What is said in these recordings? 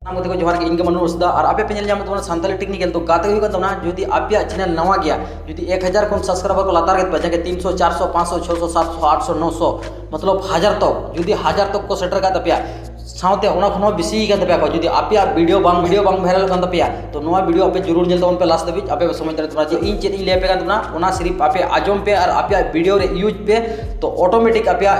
को जोहार के इनके मनु रसदा और आपे पेनल जाम तोना संथाली टेक्निकल तो गाते हुई तोना जुदी आपया चैनल नवा गया जुदी 1000 कोन सब्सक्राइबर को लातार के बजा के 300 400 500 600 700 800 900 मतलब 1000 तक जुदी 1000 तक को सेटर का तपिया साउते ओना खनो बिसी का तपिया को जुदी आपया वीडियो बांग वायरल kan तपिया तो नवा वीडियो आपे जरूर जल तोन पे लास्ट दबिज आपे समझ दरे तोना जे इन चेत इन ले पे का तोना ओना सिर्फ आपे आजम पे और आपया वीडियो रे यूज पे तो ऑटोमेटिक आपया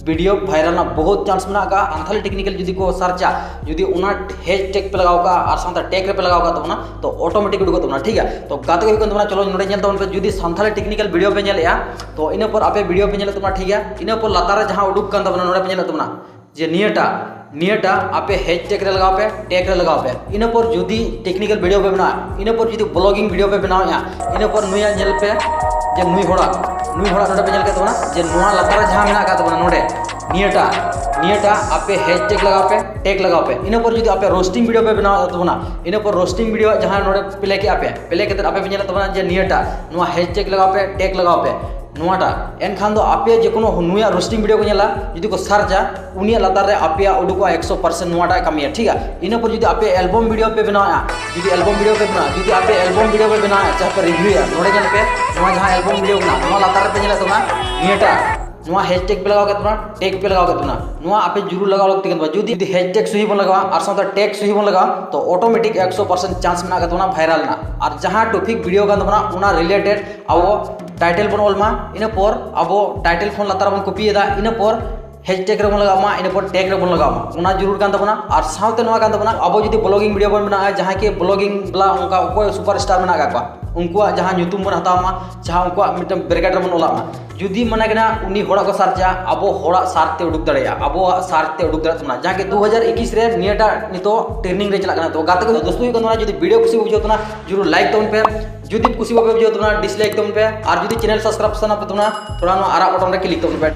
वीडियो वायरल ना बहुत चांस में का संथाली टेक्निकल जुदी को सर्चा जुदी उना हैशटैग पे लगाओ का और साथ टैग पे लगाओ का तो ऑटोमेटिक उडुको तोना ठीक है तो गाते हुई तोना चलो नोडे नेल तोन पे जुदी संथाली टेक्निकल वीडियो पे नेल या तो इन पर आपे वीडियो पे नेल तोना ठीक है इन पर लातार जहां उडुक कान तोना नोडे पे नेल तोना जे नियटा आपे हैशटैग रे लगाओ पे टैग रे लगाओ पे इन पर जुदी टेक्निकल वीडियो पे बना इन पर जुदी ब्लॉगिंग वीडियो पे बनाओ या इन पर नुया नेल पे जे नुई होड़ा नोडे पे नेल के तोना जे नुआ लातार जहां मेना का तोना नोडे नियटा आपे हैशटैग लगाओ पे टैग लगाओ पे इन पर जुदी आपे रोस्टिंग वीडियो पे बनाओ तोना इन पर रोस्टिंग वीडियो जहां नोडे प्ले के आपे पे नेल तोना जे नियटा नुआ हैशटैग लगाओ पे टैग लगाओ पे नुआटा एनखान दो आपे जे कोनो नुया रोस्टिंग वीडियो को नेला जुदी को सर्चा उनिया लातार रे आपे उडुको 100% नुआटा कमिया ठीक है इन पर जुदी आपे एल्बम वीडियो पे बनाया जुदी एल्बम वीडियो पे बना जुदी आपे एल्बम वीडियो पे बनाया जहां पर रिव्यू है नोडे नेल पे नुआ जहां एल्बम वीडियो बना नुआ लातार पे नेला तोना नियटा नुआ हैशटैग पे लगाओ के तोना टैग पे लगाओ के तोना नुआ आपे जरूर लगाओ लगते के जुदी हैशटैग सही बन लगाओ और साथ टैग सही बन लगाओ तो ऑटोमेटिक 100% चांस में का तोना वायरल ना और जहां टॉपिक वीडियो का तोना उना रिलेटेड अब टाइटल बन ओलमा इन पर अब टाइटल फोन लातार बन कॉपी दा इन पर हैशटैग रे बन लगामा इन पर टैग रे बन लगामा उना जरूर कान तबना और साउते नवा कान तबना अब जदी ब्लॉगिंग वीडियो बन बना जहां के ब्लॉगिंग बला उनका कोई सुपरस्टार बना का उनको जहां ᱧᱩᱛᱩᱢ बन हतामा जहां उनको मिटम ब्रैकेट बन ओलामा जुदी माने गना उनी होड़ा को सर्चा अब होड़ा सारते उडुक दड़या अब सारते उडुक दड़ा तमना जहां के 2021 रे नियटा नितो ट्रेनिंग रे चला तो गाते को दोस्तों को जुदी वीडियो खुशी बुझो तो जरूर लाइक तोन पे जुदी खुशी बुझो तो डिसलाइक तोन पे और जुदी चैनल सब्सक्राइब पे थोड़ा आरा बटन रे क्लिक तोन पे